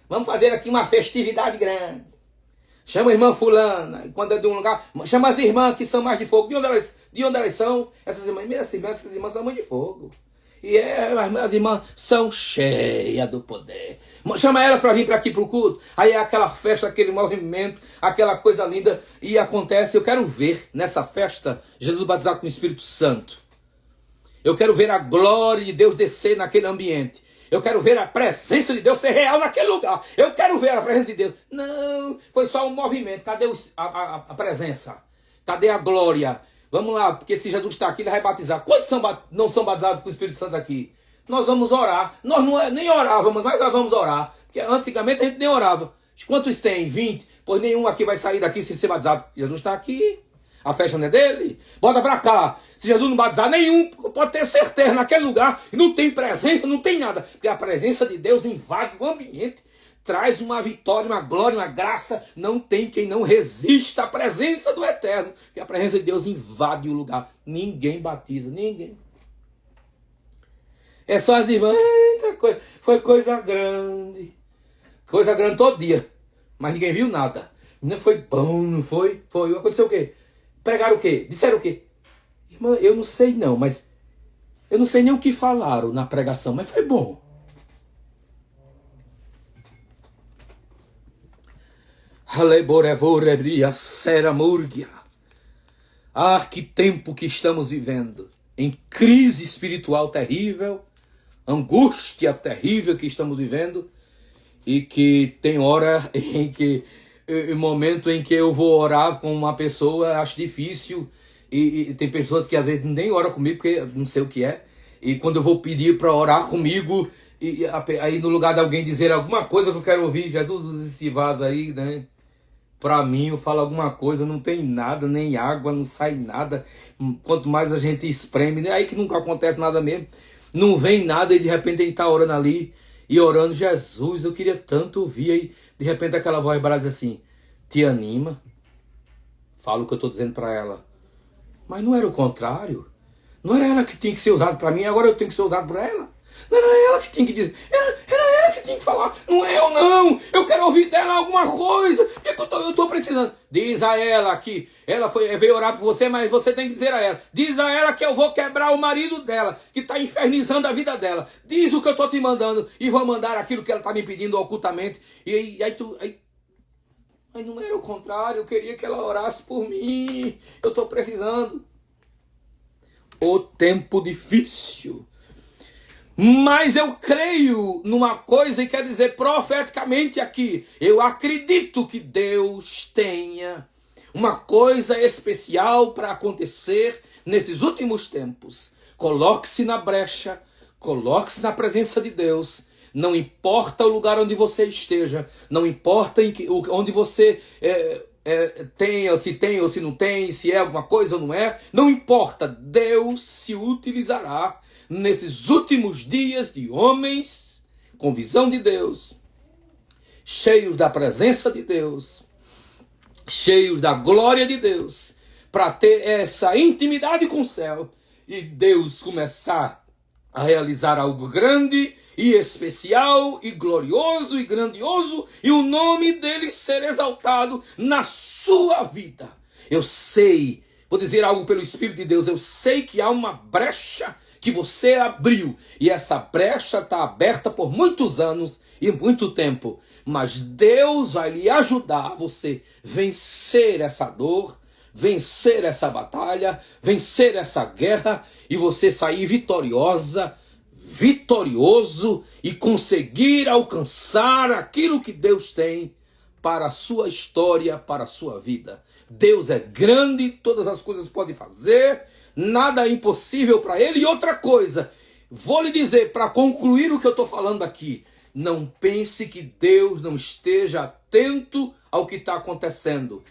Vamos fazer aqui uma festividade grande. Chama a irmã fulana, quando é de um lugar, chama as irmãs que são mais de fogo. De onde elas são? Essas irmãs são muito de fogo. E as irmãs são cheias do poder. Chama elas para vir para aqui para o culto. Aí é aquela festa, aquele movimento, aquela coisa linda. E acontece, eu quero ver nessa festa Jesus batizado com o Espírito Santo. Eu quero ver a glória de Deus descer naquele ambiente. Eu quero ver a presença de Deus ser real naquele lugar. Eu quero ver a presença de Deus. Não, foi só um movimento. Cadê a presença? Cadê a glória? Vamos lá, porque se Jesus está aqui, ele vai batizar. Quantos não são batizados com o Espírito Santo aqui? Nós vamos orar. Nós nem orávamos, mas nós vamos orar. Porque antigamente a gente nem orava. Quantos tem? 20? Pois nenhum aqui vai sair daqui sem ser batizado. Jesus está aqui. A festa não é dele? Bota pra cá. Se Jesus não batizar nenhum, pode ter certeza naquele lugar. E não tem presença, não tem nada. Porque a presença de Deus invade o ambiente. Traz uma vitória, uma glória, uma graça. Não tem quem não resista à presença do Eterno. Porque a presença de Deus invade o lugar. Ninguém batiza, ninguém. É só as irmãs. Eita, foi coisa grande. Coisa grande todo dia. Mas ninguém viu nada. Não foi bom, não foi? Foi. Aconteceu o quê? Pregaram o quê? Disseram o quê? Irmã, eu não sei não, mas... Eu não sei nem o que falaram na pregação, mas foi bom. Ah, que tempo que estamos vivendo. Em crise espiritual terrível. Angústia terrível que estamos vivendo. E que tem hora em que... momento em que eu vou orar com uma pessoa, acho difícil, e tem pessoas que às vezes nem oram comigo, porque não sei o que é, e quando eu vou pedir para orar comigo, aí no lugar de alguém dizer alguma coisa que eu quero ouvir, Jesus usa esse vaso aí, né? Para mim, eu falo alguma coisa, não tem nada, nem água, não sai nada, quanto mais a gente espreme, né? Aí que nunca acontece nada mesmo, não vem nada, e de repente a gente tá orando ali, e orando, Jesus, eu queria tanto ouvir, aí de repente aquela voz barata diz assim, te anima? Fala o que eu estou dizendo para ela. Mas não era o contrário? Não era ela que tinha que ser usada para mim, agora eu tenho que ser usado por ela? Não era ela que tinha que dizer, era ela que tinha que falar. Não é eu não, eu quero ouvir dela alguma coisa. O que eu estou precisando? Diz a ela que ela veio orar por você, mas você tem que dizer a ela. Diz a ela que eu vou quebrar o marido dela, que está infernizando a vida dela. Diz o que eu estou te mandando e vou mandar aquilo que ela está me pedindo ocultamente. Mas não era o contrário, eu queria que ela orasse por mim. Eu estou precisando. O tempo difícil. Mas eu creio numa coisa e quer dizer profeticamente aqui. Eu acredito que Deus tenha uma coisa especial para acontecer nesses últimos tempos. Coloque-se na brecha, coloque-se na presença de Deus. Não importa o lugar onde você esteja, não importa onde você tem ou se não tem, se é alguma coisa ou não é, não importa, Deus se utilizará nesses últimos dias de homens com visão de Deus, cheios da presença de Deus, cheios da glória de Deus, para ter essa intimidade com o céu e Deus começar a realizar algo grande e especial e glorioso e grandioso e o nome dele ser exaltado na sua vida. Eu sei, vou dizer algo pelo Espírito de Deus, eu sei que há uma brecha que você abriu, e essa brecha está aberta por muitos anos e muito tempo, mas Deus vai lhe ajudar a você vencer essa dor, vencer essa batalha, vencer essa guerra, e você sair vitorioso, e conseguir alcançar aquilo que Deus tem para a sua história, para a sua vida. Deus é grande, todas as coisas pode fazer, nada é impossível para ele. E outra coisa, vou lhe dizer, para concluir o que eu estou falando aqui, não pense que Deus não esteja atento ao que está acontecendo.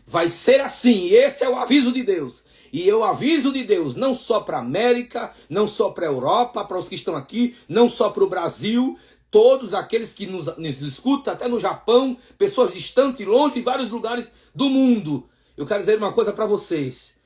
Vai ser assim, esse é o aviso de Deus. E eu aviso de Deus, não só para a América, não só para a Europa, para os que estão aqui, não só para o Brasil, todos aqueles que nos escutam, até no Japão, pessoas distantes, longe, em vários lugares do mundo. Eu quero dizer uma coisa para vocês.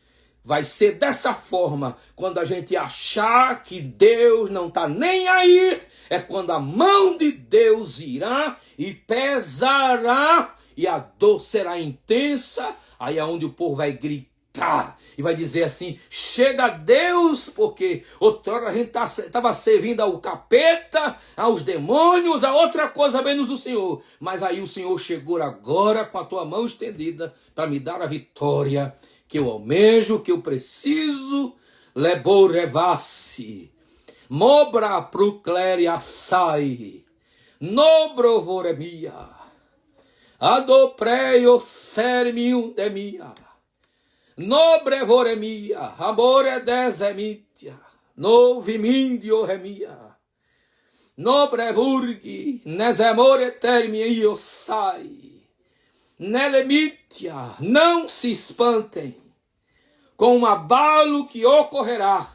Vai ser dessa forma, quando a gente achar que Deus não está nem aí, é quando a mão de Deus irá e pesará e a dor será intensa. Aí é onde o povo vai gritar e vai dizer assim: chega a Deus, porque outrora a gente estava servindo ao capeta, aos demônios, a outra coisa menos o Senhor. Mas aí o Senhor chegou agora com a tua mão estendida para me dar a vitória que eu almejo, que eu preciso. Leborevassi, mobra proclere assai, nobro voremia, adopreio sermium demia, nobre voremia, amore desemitia, novimindio remia, nobre vurgi, nesemore termio sai, nelemitia, não se espantem com um abalo que ocorrerá.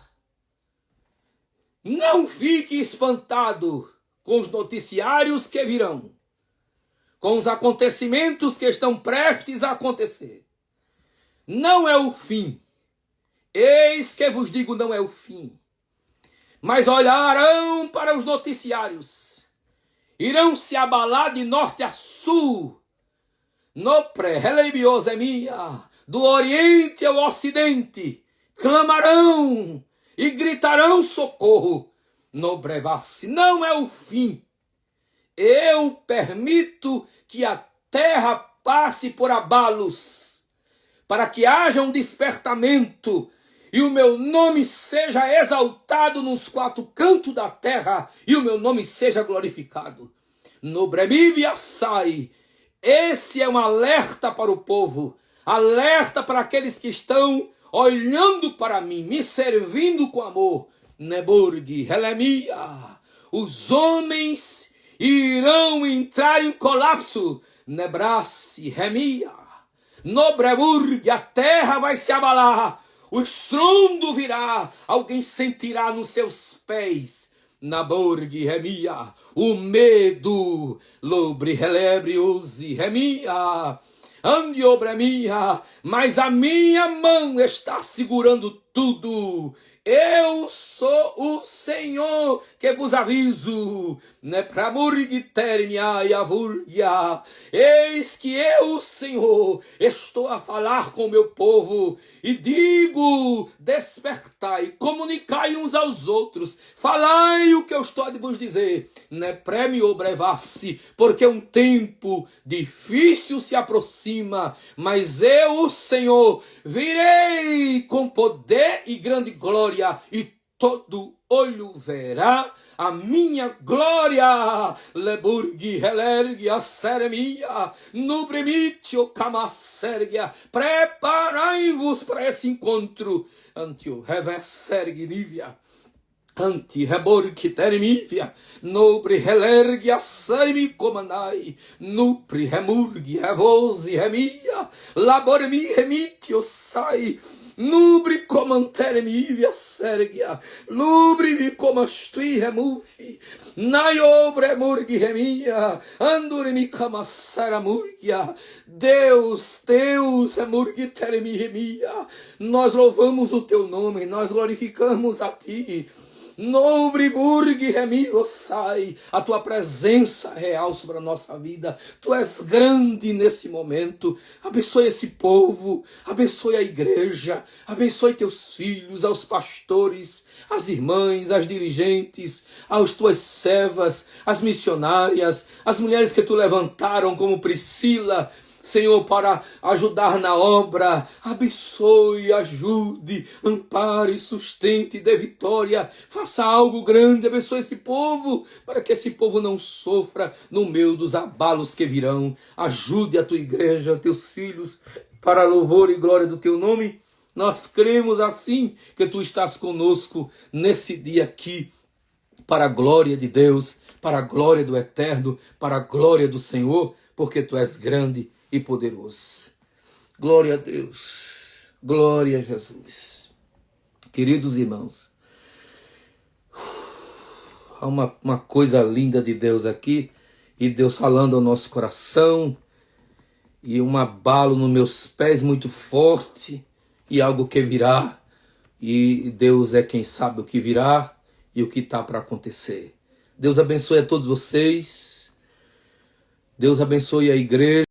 Não fique espantado com os noticiários que virão, com os acontecimentos que estão prestes a acontecer. Não é o fim. Eis que vos digo, não é o fim. Mas olharão para os noticiários, irão se abalar de norte a sul, no pré-relemiosemia, do oriente ao ocidente, clamarão e gritarão socorro. No brevasse, não é o fim. Eu permito que a terra passe por abalos, para que haja um despertamento e o meu nome seja exaltado nos quatro cantos da terra e o meu nome seja glorificado. No bremivia sai. Esse é um alerta para o povo. Alerta para aqueles que estão olhando para mim, me servindo com amor. Neburg, Relemia, os homens irão entrar em colapso. Nebrasse, Remia, Nobreburg, a terra vai se abalar. O estrondo virá, alguém sentirá nos seus pés. Naborg, Remia, o medo. Lobre, Relebre, Uzi, Remia. Andiobremia, mas a minha mão está segurando tudo. Eu sou o Senhor que vos aviso. Eis que eu, Senhor, estou a falar com o meu povo e digo: despertai, comunicai uns aos outros, falai o que eu estou a vos dizer. Prêmio brevasse, porque um tempo difícil se aproxima, mas eu, o Senhor, virei com poder e grande glória, e todo olho verá a minha glória. Leburgi, Helergia, Seremia, Nubrimitio, Camassergia. Preparai-vos para esse encontro. Antio, Reversergnivia. Anti-reborque termívia, nobre relergia sarmi comandai, nupri remurgi revosi remia, labormi remitio sai, nubri comantermívia sergia, lubri vi comastui remufi, naiobre murgi remia, andurmi camassara murgia. Deus, Deus, remurgi termi remia, nós louvamos o teu nome, nós glorificamos a ti. Nobre Burg Remio sai, a tua presença real sobre a nossa vida. Tu és grande nesse momento. Abençoe esse povo, abençoe a igreja, abençoe teus filhos, aos pastores, as irmãs, as dirigentes, as tuas servas, as missionárias, as mulheres que tu levantaram como Priscila, Senhor, para ajudar na obra. Abençoe, ajude, ampare, sustente, dê vitória. Faça algo grande, abençoe esse povo, para que esse povo não sofra no meio dos abalos que virão. Ajude a tua igreja, teus filhos, para louvor e glória do teu nome. Nós cremos assim que tu estás conosco nesse dia aqui, para a glória de Deus, para a glória do Eterno, para a glória do Senhor, porque tu és grande e poderoso. Glória a Deus, glória a Jesus. Queridos irmãos, há uma coisa linda de Deus aqui, e Deus falando ao nosso coração, e um abalo nos meus pés muito forte, e algo que virá, e Deus é quem sabe o que virá e o que está para acontecer. Deus abençoe a todos vocês, Deus abençoe a igreja.